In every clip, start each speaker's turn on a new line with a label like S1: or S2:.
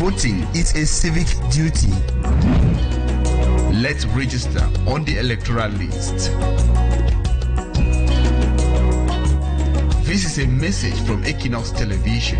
S1: Voting is a civic duty. Let's register on the electoral list. This is a message from Equinoxe Television.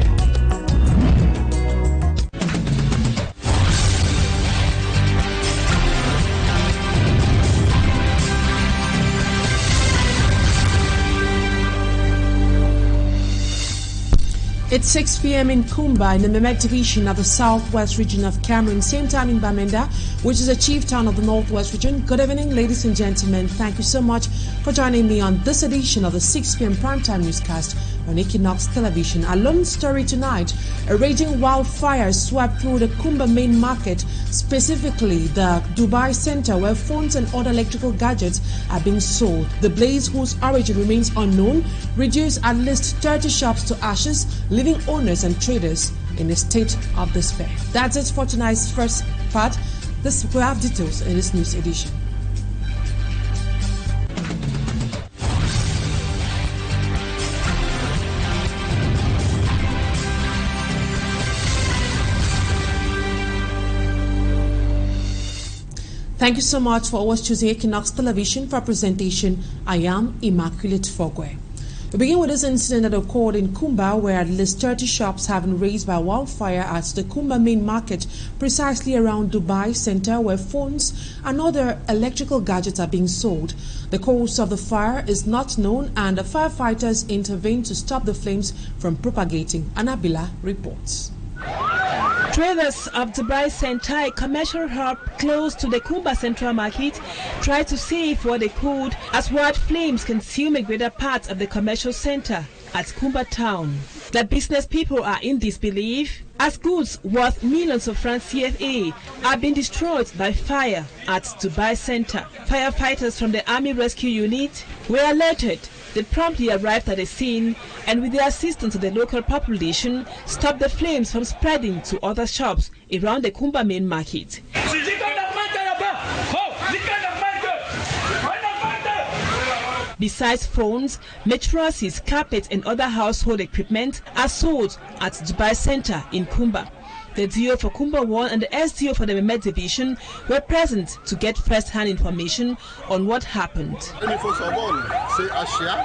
S2: It's 6 p.m. in Kumba in the Memek division of the southwest region of Cameroon, same time in Bamenda, which is a chief town of the northwest region. Good evening, ladies and gentlemen. Thank you so much for joining me on this edition of the 6 p.m. primetime newscast on Equinoxe Television. Our lone story tonight: a raging wildfire swept through the Kumba main market, specifically the Dubai Center, where phones and other electrical gadgets are being sold. The blaze, whose origin remains unknown, reduced at least 30 shops to ashes, leaving owners and traders in a state of despair. That's it for tonight's first part. We have details in this news edition. Thank you so much for always choosing Equinoxe Television for presentation. I am Immaculate Fogwe. We begin with this incident that occurred in Kumba, where at least 30 shops have been razed by wildfire at the Kumba main market, precisely around Dubai Center, where phones and other electrical gadgets are being sold. The cause of the fire is not known, and the firefighters intervened to stop the flames from propagating. Anabila reports.
S3: Traders of Dubai Center, a commercial hub close to the Kumba Central Market, tried to save what they could as wild flames consume a greater part of the commercial center at Kumba town. The business people are in disbelief as goods worth millions of francs CFA are being destroyed by fire at Dubai Center. Firefighters from the Army Rescue Unit were alerted. They promptly arrived at the scene and, with the assistance of the local population, stopped the flames from spreading to other shops around the Kumba main market. Besides phones, mattresses, carpets and other household equipment are sold at Dubai Center in Kumba. The DO for Kumba 1 and the SDO for the Memek division were present to get first-hand information on what happened.
S4: First of all, say a share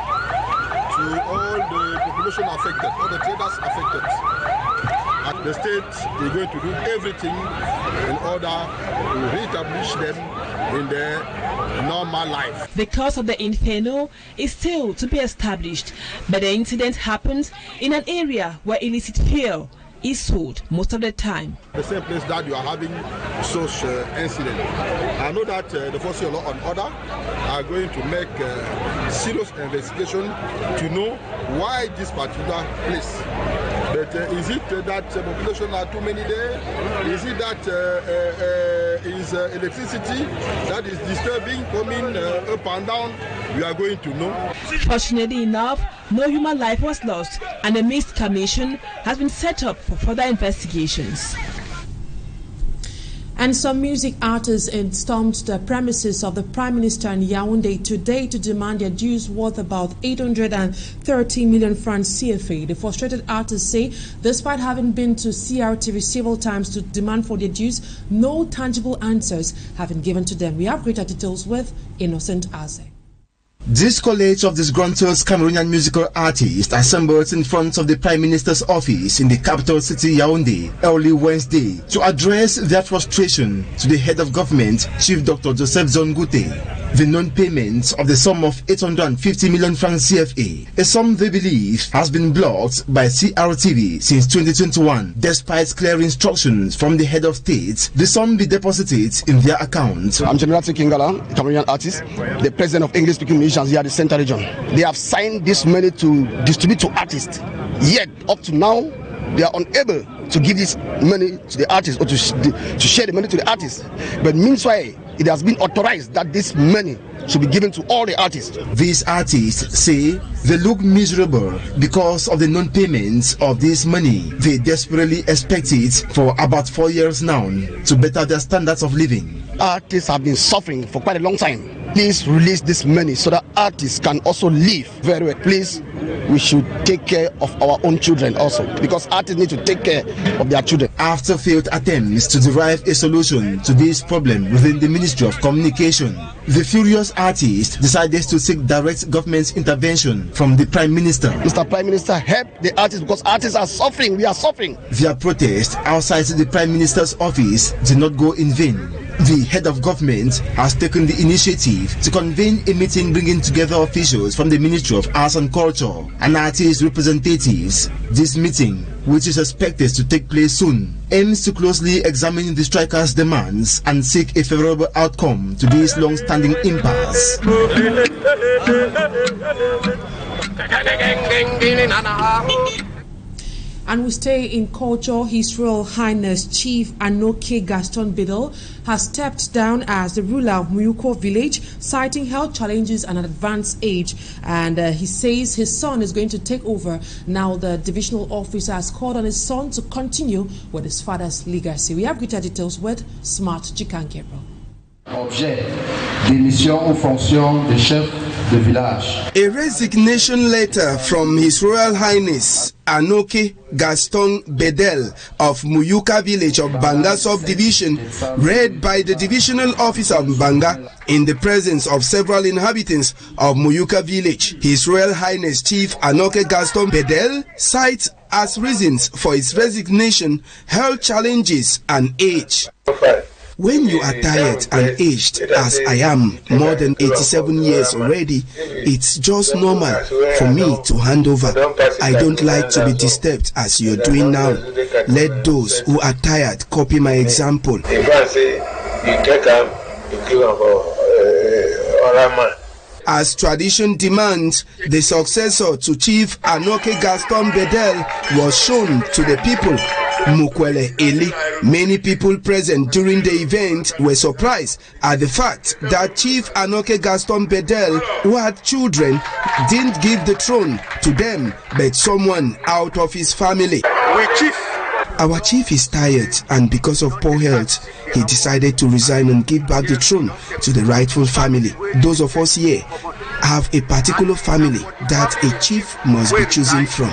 S4: to all the population affected, all the traders affected. At the state is going to do everything in order to re-establish them in their normal life.
S3: The cause of the inferno is still to be established, but the incident happened in an area where illicit fuel is sold most of the time.
S4: The same place that you are having such incident. I know that the Forces of Law and Order are going to make serious investigation to know why this particular place. But is it that population are too many there? Is it that is electricity that is disturbing, coming up and down? We are going to know.
S3: Fortunately enough, no human life was lost, and a mixed commission has been set up for further investigations.
S2: And some music artists stormed the premises of the Prime Minister in Yaoundé today to demand their dues worth about 830 million francs CFA. The frustrated artists say, despite having been to CRTV several times to demand for their dues, no tangible answers have been given to them. We have greater details with Innocent Aze.
S1: This college of disgruntled Cameroonian musical artists assembled in front of the Prime Minister's office in the capital city Yaoundé early Wednesday to address their frustration to the head of government, Chief Dr. Joseph Zongoute. The non-payment of the sum of 850 million francs CFA, a sum they believe has been blocked by CRTV since 2021, despite clear instructions from the head of state the sum be deposited in their account.
S5: I'm General Kingala, Cameroonian artist, the president of English-speaking musicians here at the Central Region. They have signed this money to distribute to artists, yet up to now they are unable to give this money to the artists or to share the money to the artists. But meanwhile, it has been authorized that this money should be given to all the artists.
S1: These artists say they look miserable because of the non-payment of this money. They desperately expect it for about 4 years now to better their standards of living.
S5: Artists have been suffering for quite a long time. please release this money so that artists can also live very well. Please, we should take care of our own children also, because artists need to take care of their children.
S1: After failed attempts to derive a solution to this problem within the Ministry of Communication, the furious artists decided to seek direct government intervention from the Prime Minister.
S5: Mr. Prime Minister, help the artists, because artists are suffering. We are suffering.
S1: Their protest outside the Prime Minister's office did not go in vain. The head of government has taken the initiative to convene a meeting bringing together officials from the Ministry of Arts and Culture and artist representatives. This meeting, which is expected to take place soon, aims to closely examine the strikers' demands and seek a favorable outcome to this long-standing impasse.
S2: And we stay in culture. His Royal Highness Chief Anoke Gaston Bedel has stepped down as the ruler of Muyuka village, citing health challenges and an advanced age. And he says his son is going to take over. Now the divisional officer has called on his son to continue with his father's legacy. We have greater details with Smart Jikan Gabriel.
S6: Objet démission aux fonctions de chef de village.
S7: A resignation letter from His Royal Highness Anoke Gaston Bedel of Muyuka village of Banga subdivision, read by the divisional officer of Banga in the presence of several inhabitants of Muyuka village. His Royal Highness Chief Anoke Gaston Bedel cites as reasons for his resignation health challenges and age. When you are tired and aged, as I am, more than 87 years already, it's just normal for me to hand over. I don't like to be disturbed as you're doing now. Let those who are tired copy my example. As tradition demands, the successor to Chief Anoke Gaston Bedel was shown to the people. Mukwele Eli. Many people present during the event were surprised at the fact that Chief Anoke Gaston Bedel, who had children, didn't give the throne to them, but someone out of his family. Our chief is tired, and because of poor health, he decided to resign and give back the throne to the rightful family. Those of us here have a particular family that a chief must be choosing from.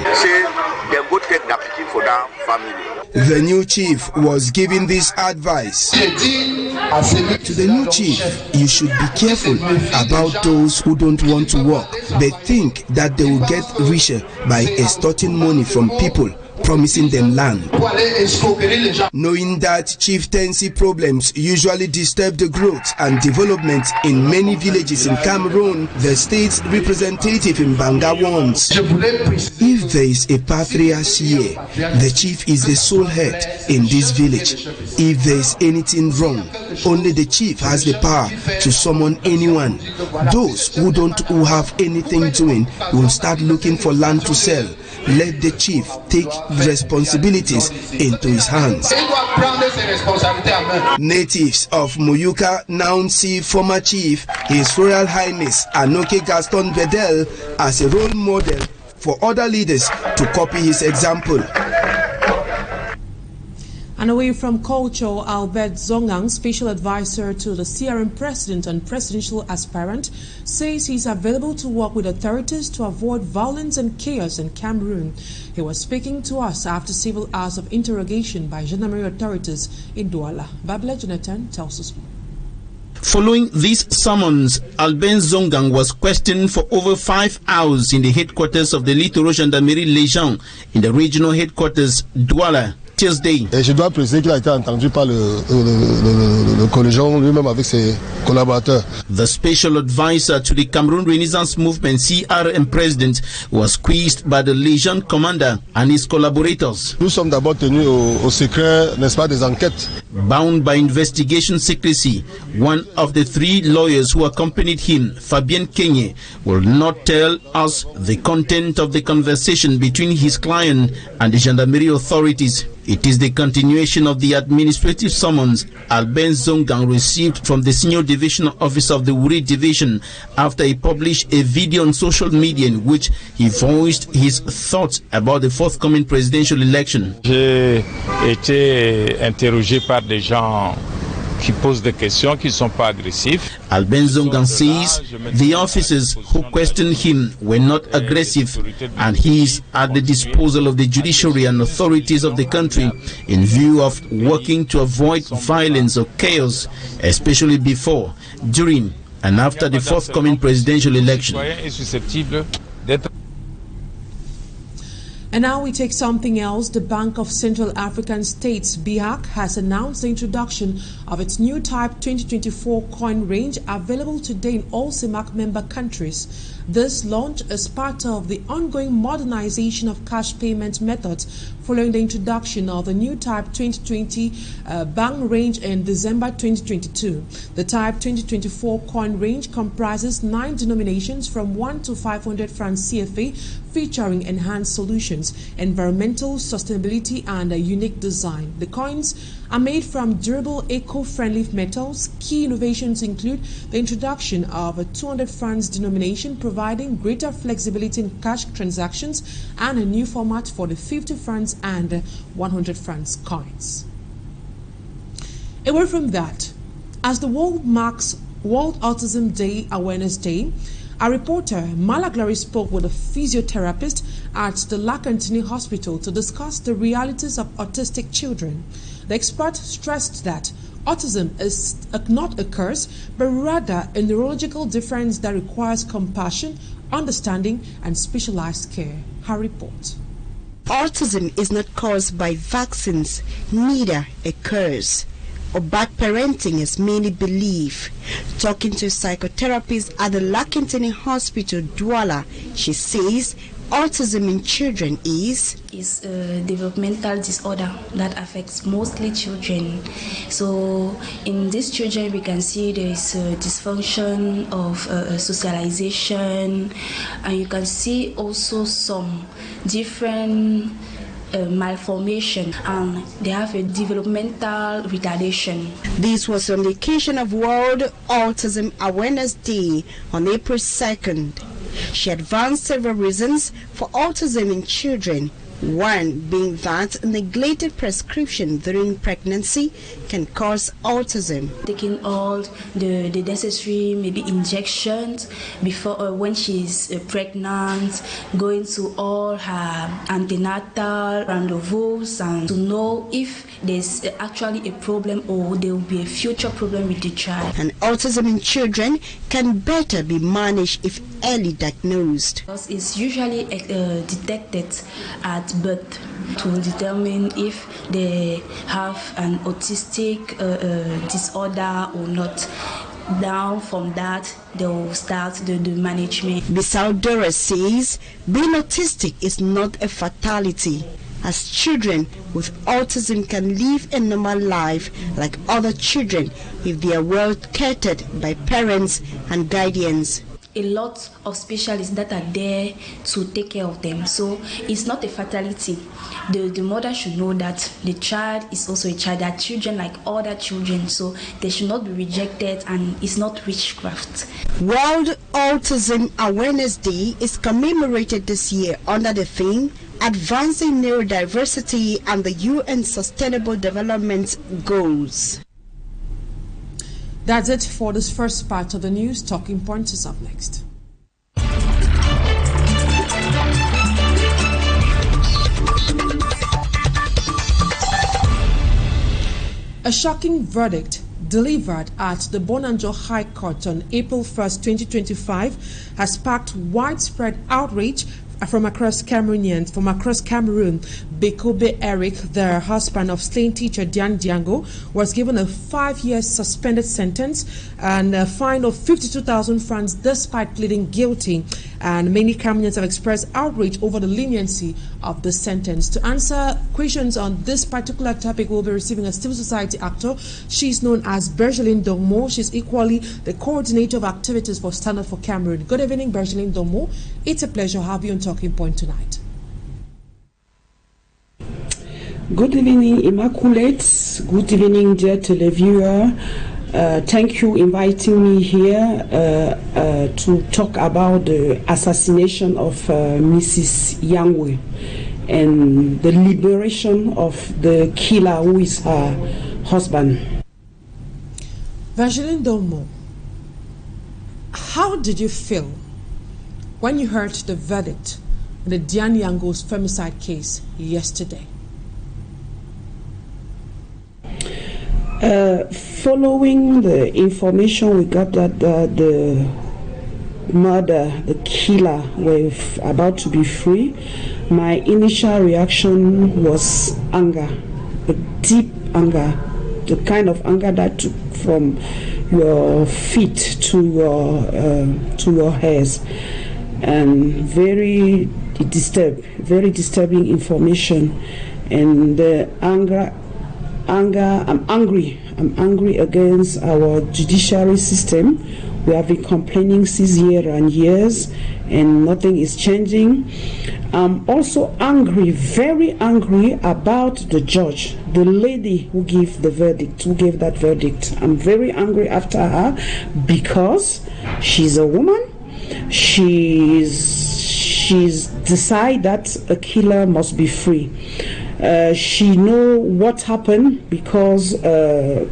S7: The new chief was giving this advice. To the new chief, you should be careful about those who don't want to work, but think that they will get richer by extorting money from people, promising them land. Knowing that chieftaincy problems usually disturb the growth and development in many villages in Cameroon, the state's representative in Banga warns, if there is a patriarch here, the chief is the sole head in this village. If there is anything wrong, only the chief has the power to summon anyone. Those who have anything doing will start looking for land to sell. Let the chief take responsibilities into his hands. Natives of Muyuka now see former chief, His Royal Highness Anoke Gaston Bedel, as a role model for other leaders to copy his example.
S2: And away from culture, Albert Zongang, special advisor to the CRM president and presidential aspirant, says he's available to work with authorities to avoid violence and chaos in Cameroon. He was speaking to us after several hours of interrogation by gendarmerie authorities in Douala. Babla Jonathan tells us more.
S8: Following this summons, Albert Zongang was questioned for over 5 hours in the headquarters of the Littoral Gendarmerie Légion in the regional headquarters Douala. Tuesday.
S9: Et je dois préciser qu'il a été entendu par le collègion lui-même avec ses collaborateurs.
S8: The special advisor to the Cameroon Renaissance Movement CRM president was quizzed by the Legion commander and his collaborators.
S9: Nous sommes d'abord tenus au secret, n'est-ce pas, des enquêtes.
S8: Bound by investigation secrecy, one of the 3 lawyers who accompanied him, Fabien Kenye, will not tell us the content of the conversation between his client and the gendarmerie authorities. It is the continuation of the administrative summons Albert Zongang received from the senior division officer of the Wuri division after he published a video on social media in which he voiced his thoughts about the forthcoming presidential election.
S10: J'ai été interrogé par des gens qui posent des questions, qui ne sont pas agressifs.
S8: Albenzongan says the officers who questioned him were not aggressive, and he is at the disposal of the judiciary and authorities of the country in view of working to avoid violence or chaos, especially before, during and after the forthcoming presidential election.
S2: And now we take something else. The Bank of Central African States, BIAC, has announced the introduction of its new Type 2024 coin range available today in all CEMAC member countries. This launch is part of the ongoing modernization of cash payment methods following the introduction of the new Type 2020 bank range in December 2022. The Type 2024 coin range comprises 9 denominations from 1 to 500 francs CFA, featuring enhanced solutions, environmental sustainability, and a unique design. The coins are made from durable, eco-friendly metals. Key innovations include the introduction of a 200 francs denomination, providing greater flexibility in cash transactions, and a new format for the 50 francs and 100 francs coins. Away from that, as the world marks World Autism Day Awareness Day, our reporter Mala Glory spoke with a physiotherapist at the Lakantini Hospital to discuss the realities of autistic children. The expert stressed that autism is not a curse, but rather a neurological difference that requires compassion, understanding, and specialized care. Her report.
S11: Autism is not caused by vaccines, neither a curse or bad parenting as many believe. Talking to a psychotherapist at the Lakantini Hospital, Douala, she says autism in children is
S12: a developmental disorder that affects mostly children. So in these children we can see there is a dysfunction of socialization, and you can see also some different malformation, and they have a developmental retardation.
S11: This was on the occasion of World Autism Awareness Day on April 2nd. She advanced several reasons for autism in children, one being that neglected prescription during pregnancy can cause autism.
S12: Taking all the necessary maybe injections before when she's pregnant, going to all her antenatal rendezvous, and to know if there's actually a problem or there will be a future problem with the child.
S11: And autism in children can better be managed if early diagnosed.
S12: It's usually detected at birth to determine if they have an autistic disorder or not. Down from that, they will start the management.
S11: Bisaudora says being autistic is not a fatality, as children with autism can live a normal life like other children if they are well catered by parents and guardians.
S12: A lot of specialists that are there to take care of them. So it's not a fatality. The mother should know that the child is also a child. They are children like other children, so they should not be rejected, and it's not witchcraft.
S11: World Autism Awareness Day is commemorated this year under the theme Advancing Neurodiversity and the UN Sustainable Development Goals.
S2: That's it for this first part of the news. Talking Points is up next. A shocking verdict delivered at the Bonanjo High Court on April 1st, 2025 has sparked widespread outrage from across Cameroon. Bekobe Eric, the husband of slain teacher Diane Diango, was given a 5-year suspended sentence and a fine of 52,000 francs despite pleading guilty. And many Cameroonians have expressed outrage over the leniency of the sentence. To answer questions on this particular topic, we'll be receiving a civil society actor. She's known as Bergeline Domo. She's equally the coordinator of activities for Stand Up for Cameroon. Good evening, Bergeline Domo. It's a pleasure to have you on Talking Point tonight.
S13: Good evening, Immaculate. Good evening, dear televiewer. Thank you inviting me here to talk about the assassination of Mrs. Yangwe and the liberation of the killer who is her husband.
S2: Vaseline Domo, how did you feel when you heard the verdict in the Diane Yango's femicide case yesterday?
S13: Following the information we got that the killer were about to be free, my initial reaction was anger, a deep anger, the kind of anger that took from your feet to your hairs, and very disturbing information. And the anger, I'm angry against our judiciary system. We have been complaining since years and years, and nothing is changing. I'm also angry, very angry about the judge, the lady who gave that verdict. I'm very angry after her because she's a woman. She's decided that a killer must be free. She know what happened because the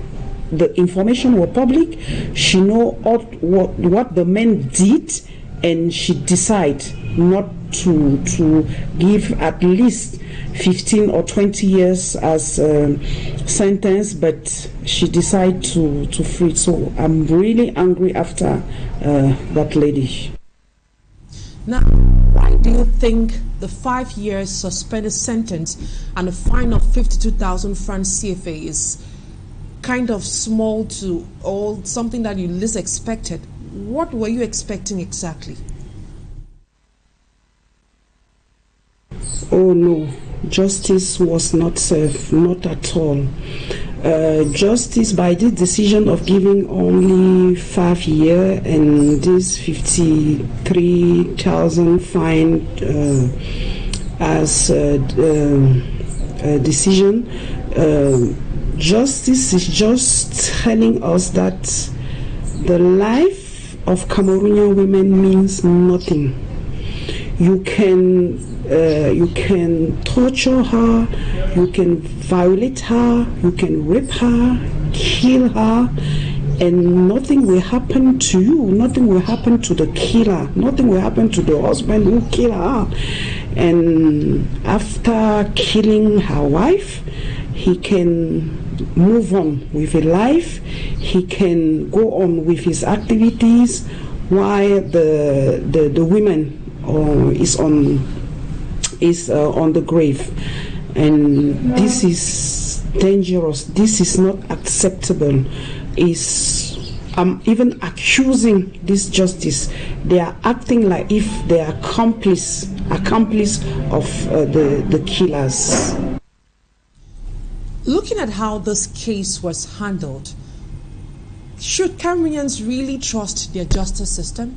S13: information was public. She know what the men did, and she decided not to give at least 15 or 20 years as a sentence, but she decided to free. So I'm really angry after that lady.
S2: Now, why do you think the 5 years suspended sentence and a fine of 52,000 francs CFA is kind of small to all, something that you least expected? What were you expecting exactly?
S13: Oh no, justice was not served, not at all. Justice, by this decision of giving only 5 years and this 53,000 fine as a decision, justice is just telling us that the life of Cameroonian women means nothing. You can torture her, you can violate her, you can rape her, kill her, and nothing will happen to you. Nothing will happen to the killer. Nothing will happen to the husband who killed her. And after killing her wife, he can move on with his life. He can go on with his activities while the woman is on the grave. And this is dangerous. This is not acceptable. I'm even accusing this justice. They are acting like if they are accomplice of the killers.
S2: Looking at how this case was handled, should Cameroonians really trust their justice system?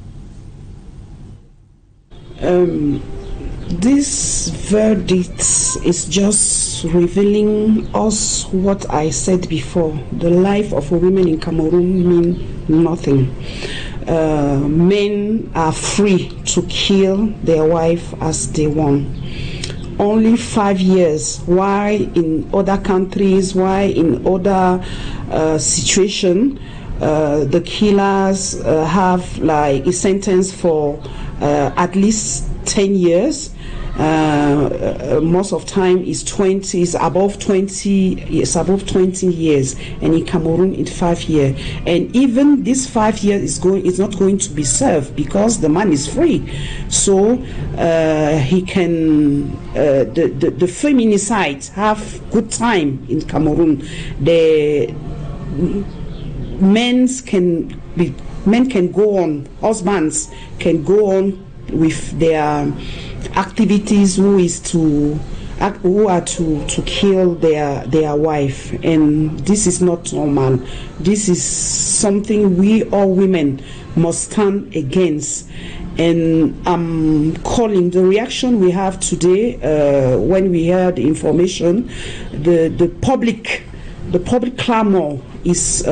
S13: This verdict is just revealing us what I said before. The life of a woman in Cameroon means nothing. Men are free to kill their wife as they want. Only 5 years. Why in other countries, why in other situations, the killers have like a sentence for at least 10 years. Most of time is 20, is above 20, it's above 20 years, and in Cameroon it's 5 years. And even this 5 years is not going to be served because the man is free. So he can the feminicides have good time in Cameroon. The men can go on, husbands can go on with their activities who are to kill their wife, and this is not normal. This is something we all women must stand against. And I'm calling the reaction we have today when we heard the information. The public clamor is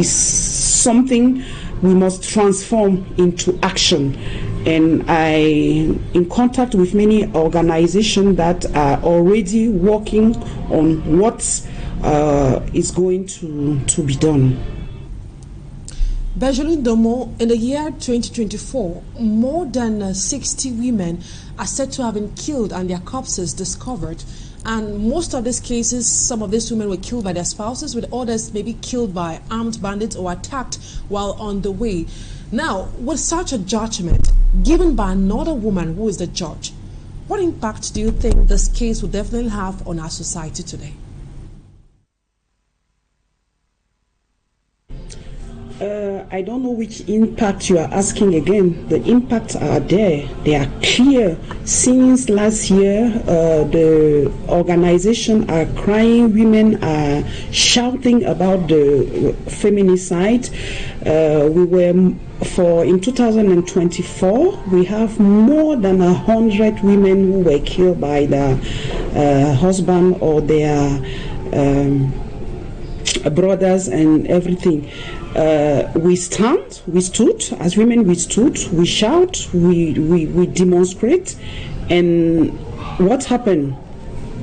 S13: something we must transform into action. And I'm in contact with many organizations that are already working on what is going to be done.
S2: Benjamin Domo, in the year 2024, more than 60 women are said to have been killed and their corpses discovered. And most of these cases, some of these women were killed by their spouses, with others maybe killed by armed bandits or attacked while on the way. Now, with such a judgment given by another woman who is the judge, what impact do you think this case will definitely have on our society today?
S13: I don't know which impact you are asking again. The impacts are there. They are clear. Since last year, the organization are crying. Women are shouting about the feminicide. In 2024, we have more than 100 women who were killed by their husband or their brothers and everything. We stood, as women we stood, we shout, we demonstrate, and what happened?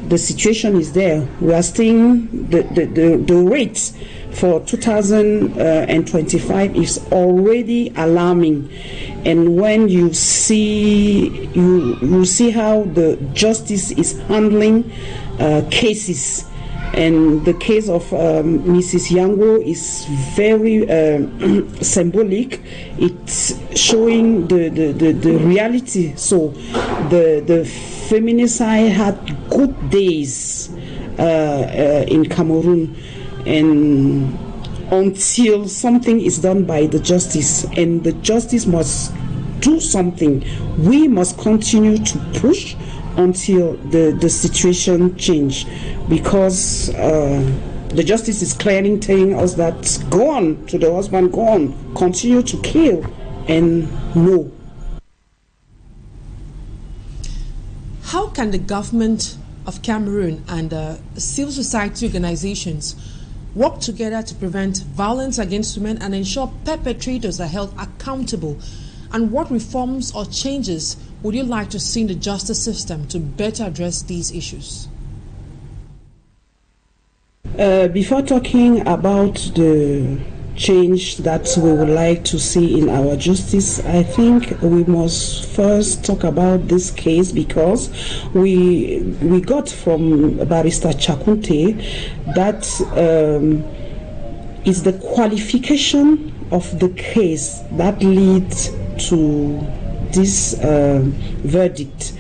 S13: The situation is there. We are seeing the rate for 2025 is already alarming, and when you see how the justice is handling cases. And the case of Mrs. Yango is very symbolic. It's showing the reality. So the feminicide had good days in Cameroon, and until something is done by the justice, and the justice must do something. We must continue to push until the situation change, because the justice is clearly telling us that go on to the husband, go on, continue to kill, and no.
S2: How can the government of Cameroon and civil society organizations work together to prevent violence against women and ensure perpetrators are held accountable? And what reforms or changes would you like to see in the justice system to better address these issues?
S13: Before talking about the change that we would like to see in our justice, I think we must first talk about this case, because we got from Barrister Chakunte that is the qualification of the case that leads to this verdict.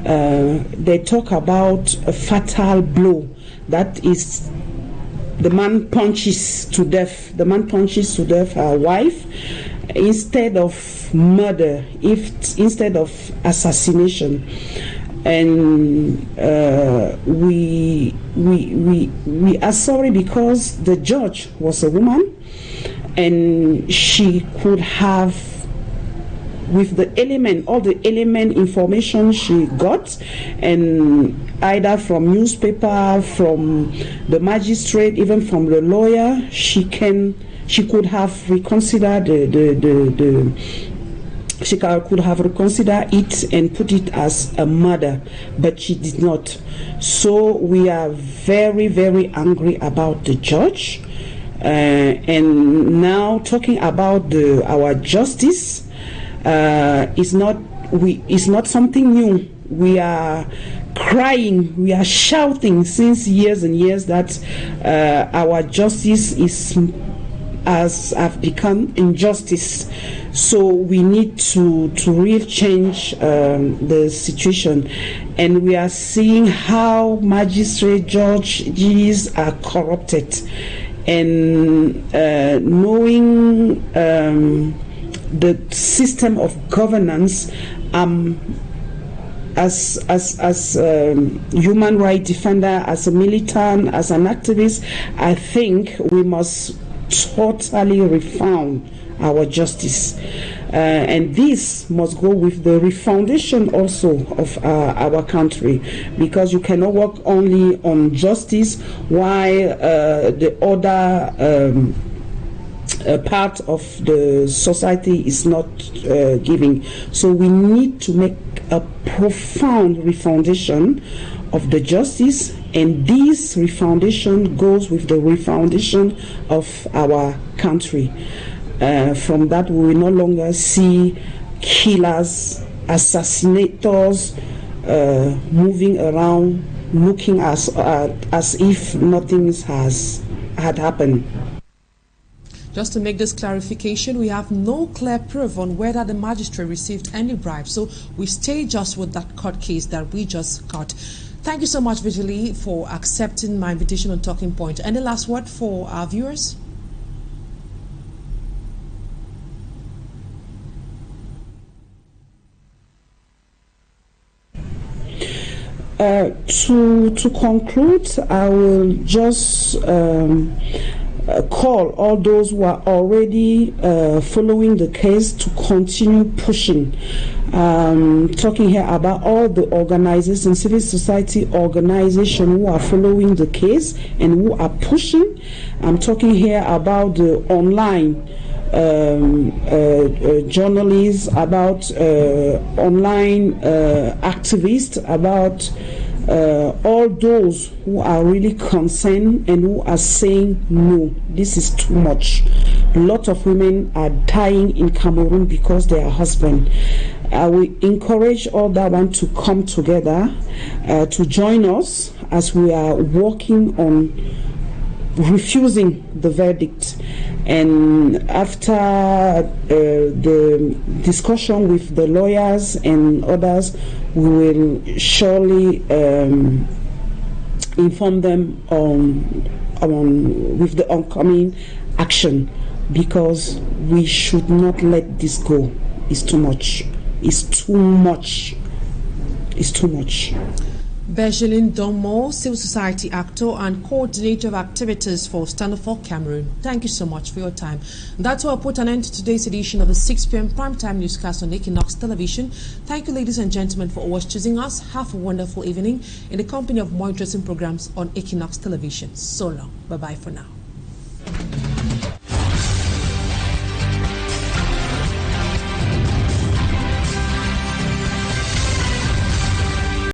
S13: They talk about a fatal blow, that is the man punches to death. The man punches to death her wife instead of murder, instead of assassination. And we are sorry, because the judge was a woman, and she could have, with the element, all the element information she got, and either from newspaper, from the magistrate, even from the lawyer, she could have reconsidered she could have reconsidered it and put it as a murder, but she did not. So we are very, very angry about the judge. And now talking about our justice is not something new. We are crying, we are shouting since years and years that our justice have become injustice. So we need to really change the situation, and we are seeing how magistrate judges are corrupted, and knowing the system of governance. As human rights defender, as a militant, as an activist, I think we must totally reform our justice, and this must go with the refoundation also of our country, because you cannot work only on justice while the other part of the society is not giving. So we need to make a profound refoundation of the justice, and this refoundation goes with the refoundation of our country. From that, we will no longer see killers, assassinators moving around, looking as if nothing had happened.
S2: Just to make this clarification, we have no clear proof on whether the magistrate received any bribe, so we stay just with that court case that we just got. Thank you so much, Vigili, for accepting my invitation on Talking Point. Any last word for our viewers?
S13: To conclude, I will just call all those who are already following the case to continue pushing. Talking here about all the organizations, civil society organizations who are following the case and who are pushing. I'm talking here about the online journalists, about online activists, about all those who are really concerned and who are saying no, this is too much. A lot of women are dying in Cameroon because they are husbands. I will encourage all that want to come together to join us as we are working on refusing the verdict. And after the discussion with the lawyers and others, we will surely inform them with the oncoming action, because we should not let this go. It's too much. It's too much. It's too much.
S2: Bergelin Domo, civil society actor and coordinator of activities for Stand Up for Cameroon. Thank you so much for your time. That's why I put an end to today's edition of the 6 p.m. primetime newscast on Equinoxe Television. Thank you, ladies and gentlemen, for always choosing us. Have a wonderful evening in the company of more interesting programs on Equinoxe Television. So long. Bye-bye for now.